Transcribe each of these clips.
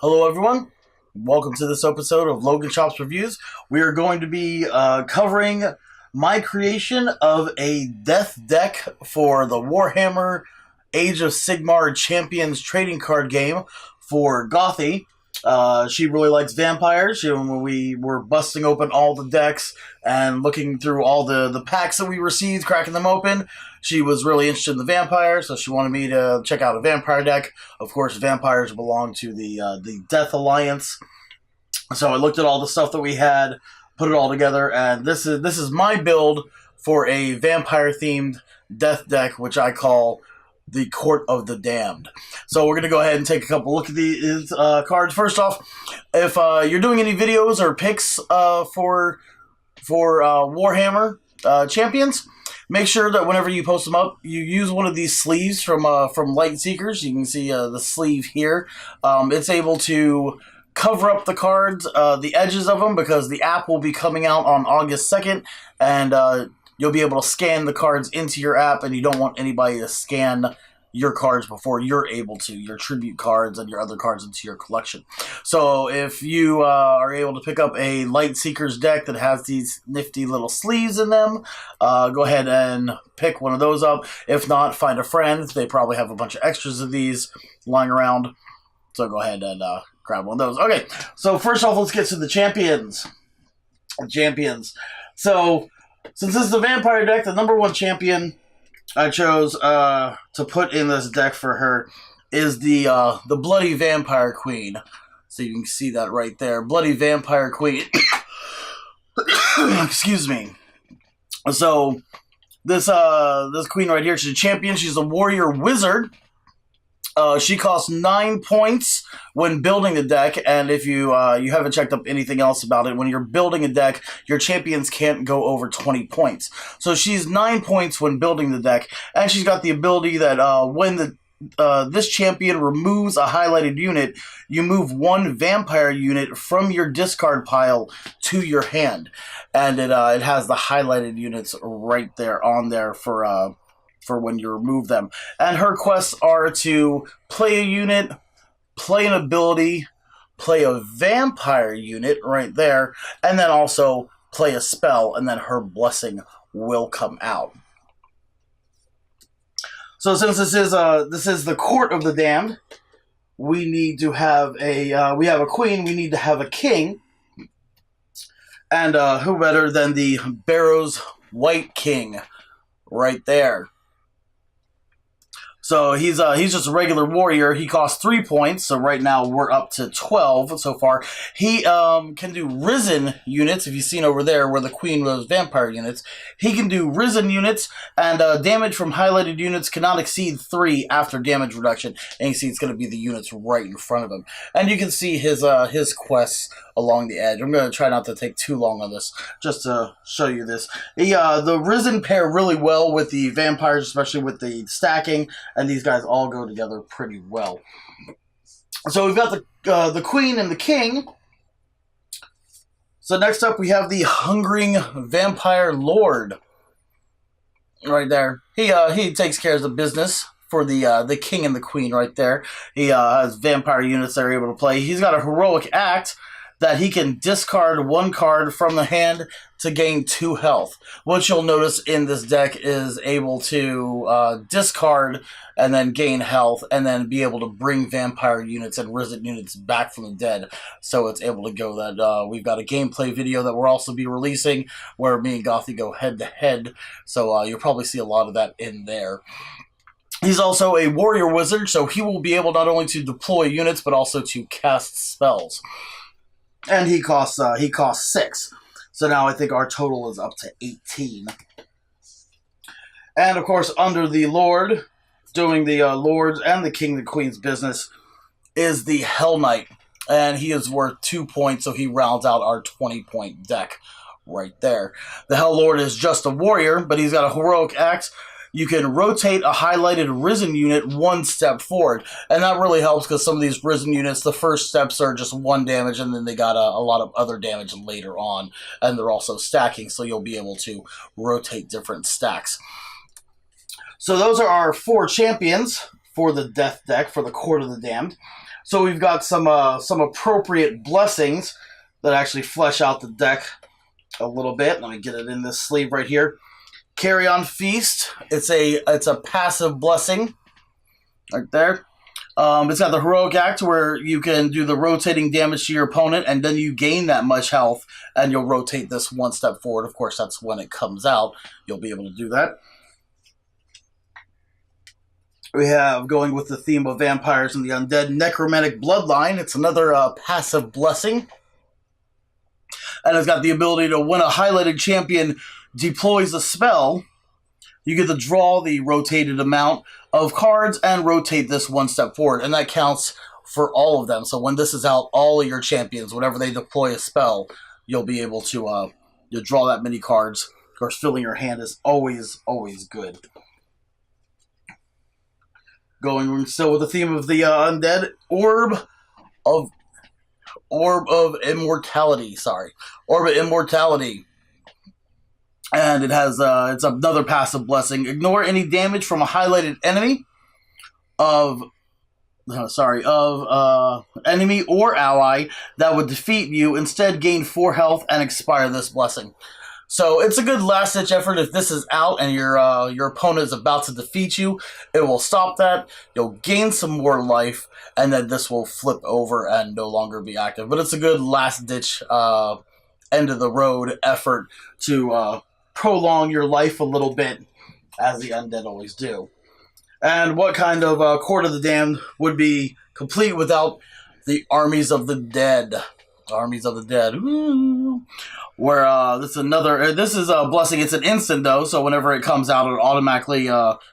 Hello everyone, welcome to this episode of Logan Shop's Reviews. We are going to be covering my creation of a death deck for the Warhammer Age of Sigmar Champions trading card game for Gothy. She really likes vampires. When we were busting open all the decks and looking through all the packs that we received, cracking them open, she was really interested in the vampires, so she wanted me to check out a vampire deck. Of course, vampires belong to the Death Alliance. So I looked at all the stuff that we had, put it all together, and this is my build for a vampire-themed death deck, which I call the Court of the Damned. So we're going to go ahead and take a couple look at these cards. First off, if you're doing any videos or picks for Warhammer Champions, make sure that whenever you post them up, you use one of these sleeves from Light Seekers. You can see the sleeve here. It's able to cover up the cards, the edges of them, because the app will be coming out on August 2nd, and you'll be able to scan the cards into your app, and you don't want anybody to scan your cards before you're able to, your tribute cards and your other cards into your collection. So if you are able to pick up a Light Seekers deck that has these nifty little sleeves in them, go ahead and pick one of those up. If not, find a friend. They probably have a bunch of extras of these lying around. So go ahead and grab one of those. Okay, so first off, let's get to the champions. So since this is a vampire deck, the number one champion I chose to put in this deck for her is the Bloody Vampire Queen. So you can see that right there. Bloody Vampire Queen. Excuse me. So this queen right here, she's a champion. She's a warrior wizard. She costs 9 points when building the deck, and if you haven't checked up anything else about it, when you're building a deck, your champions can't go over 20 points. So she's 9 points when building the deck, and she's got the ability that when this champion removes a highlighted unit, you move one vampire unit from your discard pile to your hand, and it has the highlighted units right there on there for when you remove them. And her quests are to play a unit, play an ability, play a vampire unit right there, and then also play a spell, and then her blessing will come out. So since this is the Court of the Damned, we need to have we have a queen, we need to have a king, and who better than the Barrows White King right there. So he's just a regular warrior. He costs 3 points, so right now we're up to 12 so far. He can do risen units, if you've seen over there where the queen was vampire units. He can do risen units, and damage from highlighted units cannot exceed 3 after damage reduction. And you see it's going to be the units right in front of him. And you can see his quests along the edge. I'm going to try not to take too long on this, just to show you this. The risen pair really well with the vampires, especially with the stacking, and these guys all go together pretty well. So we've got the queen and the king. So next up we have the Hungering Vampire Lord. Right there. He takes care of the business for the king and the queen right there. He has vampire units that are able to play. He's got a heroic act that he can discard one card from the hand to gain 2 health. What you'll notice in this deck is able to discard and then gain health, and then be able to bring vampire units and risen units back from the dead. So it's able to go that we've got a gameplay video that we'll also be releasing where me and Gothy go head to head. So you'll probably see a lot of that in there. He's also a warrior wizard, so he will be able not only to deploy units but also to cast spells. And he costs 6. So now I think our total is up to 18. And of course, under the Lord, doing the Lord's and the King and Queen's business, is the Hell Knight. And he is worth 2 points, so he rounds out our 20-point deck right there. The Hell Lord is just a warrior, but he's got a heroic act. You can rotate a highlighted risen unit 1 step forward. And that really helps because some of these risen units, the first steps are just 1 damage, and then they got a lot of other damage later on. And they're also stacking, so you'll be able to rotate different stacks. So those are our 4 champions for the Death deck, for the Court of the Damned. So we've got some appropriate blessings that actually flesh out the deck a little bit. Let me get it in this sleeve right here. Carry on Feast. It's a passive blessing right there. It's got the Heroic Act where you can do the rotating damage to your opponent, and then you gain that much health, and you'll rotate this one step forward. Of course, that's when it comes out. You'll be able to do that. We have, going with the theme of vampires and the undead, Necromantic Bloodline. It's another passive blessing. And it's got the ability to, when a highlighted champion deploys a spell, you get to draw the rotated amount of cards and rotate this one step forward. And that counts for all of them. So when this is out, all of your champions, whenever they deploy a spell, you'll be able to you'll draw that many cards. Of course, filling your hand is always, always good. Going still with the theme of the undead, Orb of Immortality. Sorry, Orb of Immortality. And it has it's another passive blessing. Ignore any damage from a highlighted enemy enemy or ally that would defeat you. Instead, gain 4 health and expire this blessing. So it's a good last-ditch effort. If this is out and your opponent is about to defeat you, it will stop that. You'll gain some more life, and then this will flip over and no longer be active. But it's a good last-ditch end-of-the-road effort to prolong your life a little bit, as the undead always do. And what kind of Court of the Damned would be complete without the Armies of the Dead? Armies of the Dead. Ooh. Where this is a blessing. It's an instant though, so whenever it comes out, it'll automatically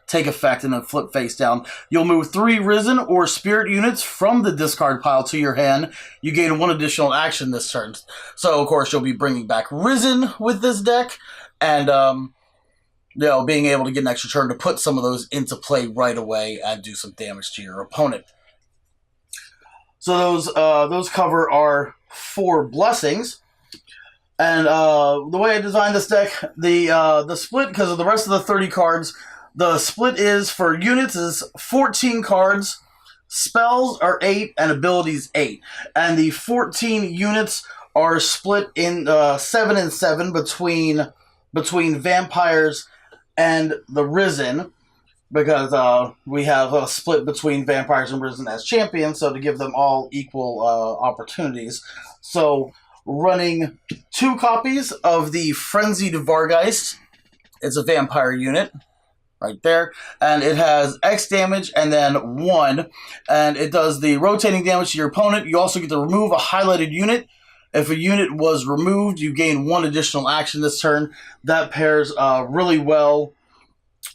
take effect and then flip face down. You'll move 3 Risen or Spirit units from the discard pile to your hand. You gain 1 additional action this turn. So of course you'll be bringing back Risen with this deck, and being able to get an extra turn to put some of those into play right away and do some damage to your opponent. So those cover our 4 blessings. And the way I designed this deck, the split, because of the rest of the 30 cards, the split is for units is 14 cards, spells are 8, and abilities 8. And the 14 units are split in 7 and 7 between vampires and the Risen, because we have a split between vampires and Risen as champions, so to give them all equal opportunities. So running 2 copies of the Frenzied Vargeist. It's a vampire unit right there, and it has X damage and then 1, and it does the rotating damage to your opponent. You also get to remove a highlighted unit. If a unit was removed, you gain 1 additional action this turn. That pairs really well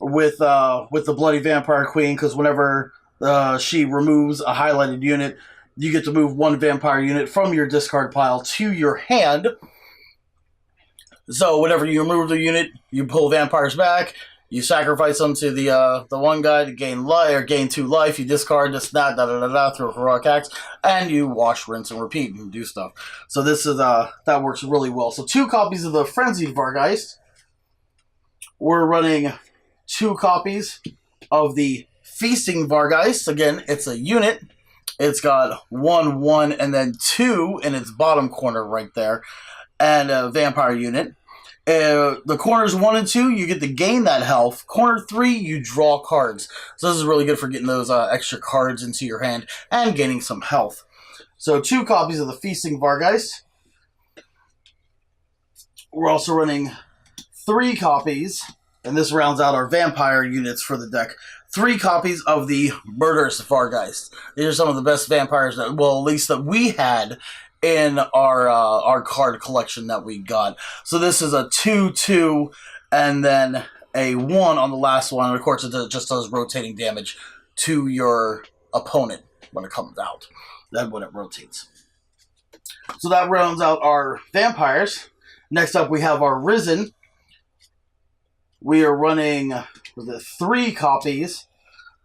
with the Bloody Vampire Queen, because whenever she removes a highlighted unit, you get to move 1 vampire unit from your discard pile to your hand. So whenever you remove the unit, you pull vampires back. You sacrifice them to the one guy to gain life or gain 2 life. You discard this, that, through a Heroic Act, and you wash, rinse, and repeat and do stuff. So this is that works really well. So 2 copies of the Frenzied Vargeist. We're running 2 copies of the Feasting Vargeist. Again, it's a unit. It's got 1, 1, and then 2 in its bottom corner right there, and a vampire unit. The corners 1 and 2, you get to gain that health. Corner 3, you draw cards. So this is really good for getting those extra cards into your hand and gaining some health. So 2 copies of the Feasting Vargeist. We're also running 3 copies, and this rounds out our vampire units for the deck. 3 copies of the Murderous Vargeist. These are some of the best vampires that, well, at least that we had in our card collection that we got. So this is a 2/2 and then a 1 on the last one. And of course, it just does rotating damage to your opponent when it comes out. Then when it rotates. So that rounds out our vampires. Next up, we have our Risen. We are running the 3 copies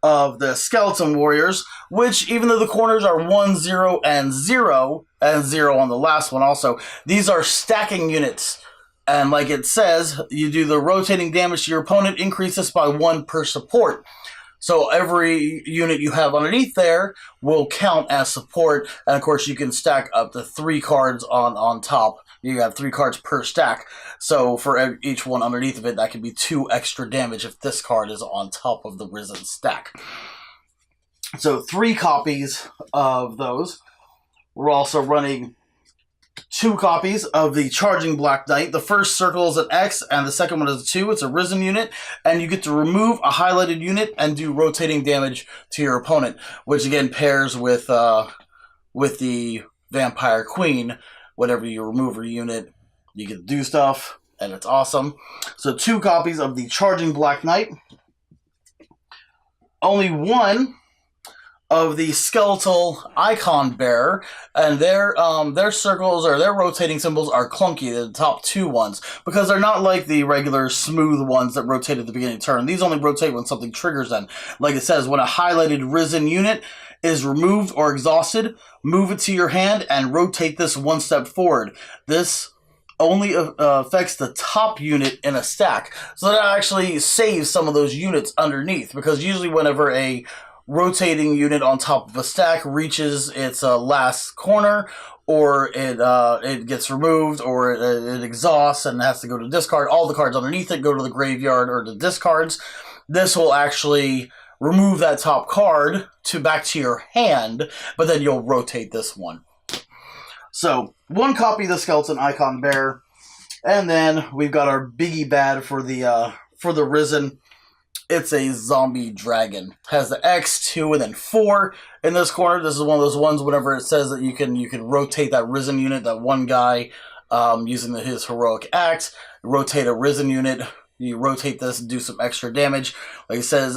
of the Skeleton Warriors, which, even though the corners are 1, 0, and 0, and 0 on the last one also, these are stacking units. And like it says, you do the rotating damage to your opponent, increase this by 1 per support. So every unit you have underneath there will count as support, and of course you can stack up to 3 cards on top. You have 3 cards per stack, so for each one underneath of it, that could be 2 extra damage if this card is on top of the Risen stack. So 3 copies of those. We're also running 2 copies of the Charging Black Knight. The first circle is an X, and the second one is a 2. It's a Risen unit, and you get to remove a highlighted unit and do rotating damage to your opponent, which again pairs with the Vampire Queen. Whenever you remove a unit, you get to do stuff, and it's awesome. So 2 copies of the Charging Black Knight. Only 1 of the Skeletal Icon Bearer, and their circles or their rotating symbols are clunky, the top 2 ones, because they're not like the regular smooth ones that rotate at the beginning of the turn. These only rotate when something triggers them. Like it says, when a highlighted Risen unit is removed or exhausted, move it to your hand and rotate this 1 step forward. This only affects the top unit in a stack, so that actually saves some of those units underneath, because usually whenever a rotating unit on top of a stack reaches its last corner, or it gets removed, or it exhausts and has to go to discard, all the cards underneath it go to the graveyard or the discards. This will actually remove that top card back to your hand, but then you'll rotate this one. So 1 copy of the Skeleton Icon Bearer, and then we've got our biggie bad for the Risen. It's a Zombie Dragon. Has the X, 2, and then 4 in this corner. This is one of those ones whenever it says that you can rotate that Risen unit, that one guy using his heroic act, rotate a Risen unit. You rotate this and do some extra damage. Like it says,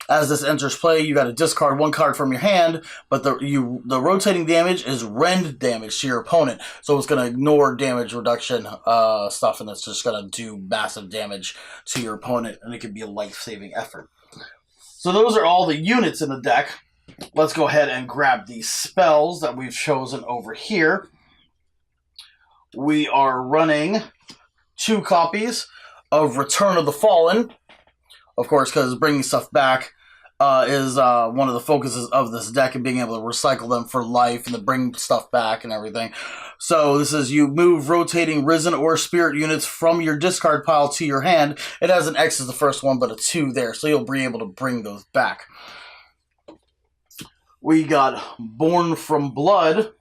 as this enters play, you got to discard 1 card from your hand, but the rotating damage is rend damage to your opponent, so it's going to ignore damage reduction stuff, and it's just going to do massive damage to your opponent, and it can be a life-saving effort. So those are all the units in the deck. Let's go ahead and grab the spells that we've chosen over here. We are running 2 copies of Return of the Fallen, of course, because bringing stuff back is one of the focuses of this deck, and being able to recycle them for life and to bring stuff back and everything. So this is, you move rotating Risen or Spirit units from your discard pile to your hand. It has an X as the first one, but a 2 there, so you'll be able to bring those back. We got Born from Blood,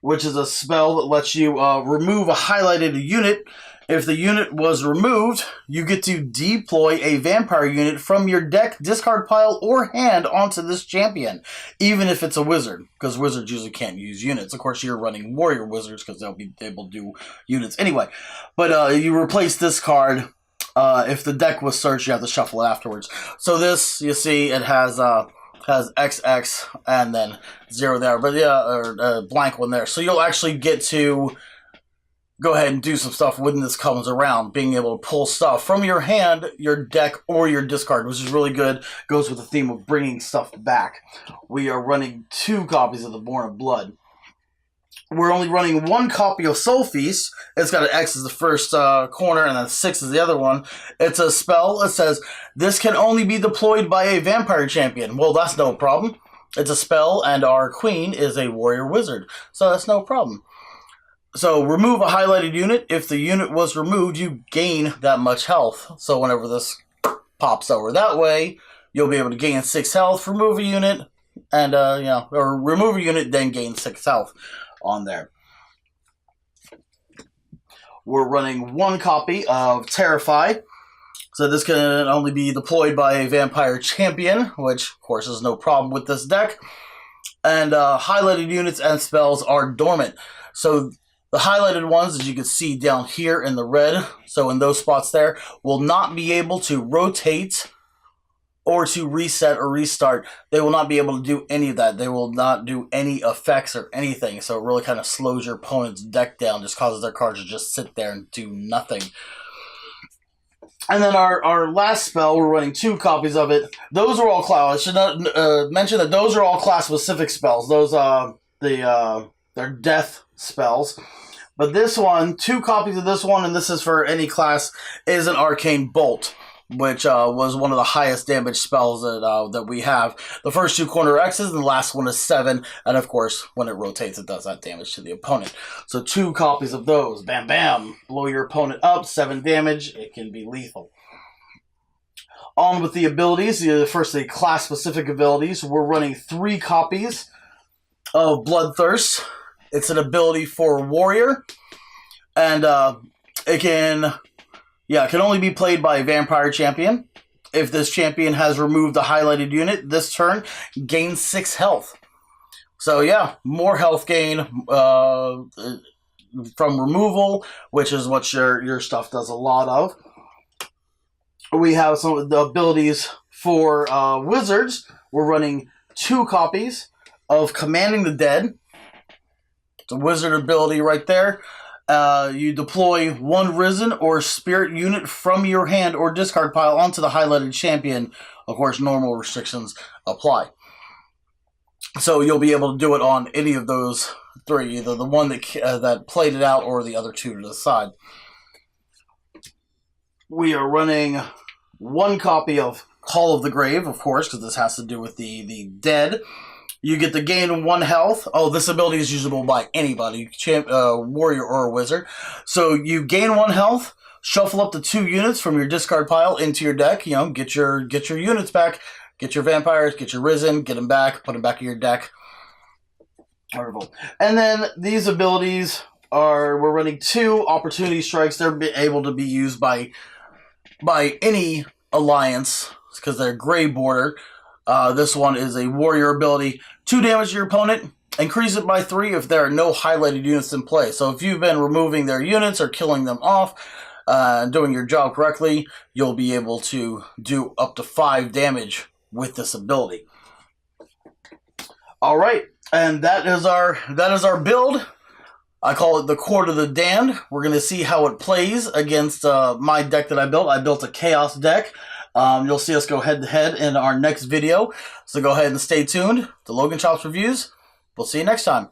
which is a spell that lets you remove a highlighted unit. If the unit was removed, you get to deploy a vampire unit from your deck, discard pile, or hand onto this champion, even if it's a wizard, because wizards usually can't use units. Of course, you're running warrior wizards, because they'll be able to do units anyway. But you replace this card. If the deck was searched, you have to shuffle it afterwards. So this, you see, it has XX and then 0 there, but yeah, or a blank one there. So you'll actually get to go ahead and do some stuff when this comes around, being able to pull stuff from your hand, your deck, or your discard, which is really good. Goes with the theme of bringing stuff back. We are running 2 copies of the Born of Blood. We're only running 1 copy of Soul Feast. It's got an X as the first corner, and then 6 is the other one. It's a spell that says, this can only be deployed by a vampire champion. Well, that's no problem. It's a spell, and our queen is a warrior wizard, so that's no problem. So, remove a highlighted unit. If the unit was removed, you gain that much health. So, whenever this pops over that way, you'll be able to gain 6 health, remove a unit, and, or remove a unit, then gain 6 health on there. We're running 1 copy of Terrify. So, this can only be deployed by a vampire champion, which, of course, is no problem with this deck. And highlighted units and spells are dormant. So, the highlighted ones, as you can see down here in the red, so in those spots there, will not be able to rotate or to reset or restart. They will not be able to do any of that. They will not do any effects or anything, so it really kind of slows your opponent's deck down, just causes their cards to just sit there and do nothing. And then our last spell, we're running 2 copies of it. Those are all class. I should not mention that those are all class-specific spells. Those they're death spells. But this one, 2 copies of this one, and this is for any class, is an Arcane Bolt. which was one of the highest damage spells that we have. The first 2 corner X's, and the last one is 7. And of course, when it rotates, it does that damage to the opponent. So 2 copies of those. Bam, bam. Blow your opponent up. 7 damage. It can be lethal. On with the abilities. First, the class-specific abilities. We're running 3 copies of Bloodthirst. It's an ability for Warrior. And it can only be played by a Vampire Champion. If this champion has removed a highlighted unit this turn, gains 6 health. So yeah, more health gain from removal, which is what your stuff does a lot of. We have some of the abilities for Wizards. We're running 2 copies of Commanding the Dead. It's a wizard ability right there. You deploy 1 Risen or Spirit unit from your hand or discard pile onto the highlighted champion. Of course, normal restrictions apply. So you'll be able to do it on any of those 3, either the one that played it out or the other 2 to the side. We are running 1 copy of Call of the Grave, of course, because this has to do with the dead. You get to gain 1 health. Oh, this ability is usable by anybody, warrior or a wizard. So you gain 1 health, shuffle up to 2 units from your discard pile into your deck. You know, get your units back, get your vampires, get your risen, get them back, put them back in your deck. Wonderful. And then these abilities we're running 2 opportunity strikes. They're able to be used by any alliance because they're gray border. This one is a warrior ability. 2 damage to your opponent. Increase it by 3 if there are no highlighted units in play. So if you've been removing their units or killing them off, doing your job correctly, you'll be able to do up to 5 damage with this ability. All right, and that is our build. I call it the Court of the Damned. We're going to see how it plays against my deck that I built. I built a Chaos deck. You'll see us go head-to-head in our next video. So go ahead and stay tuned to Logan Chops Reviews. We'll see you next time.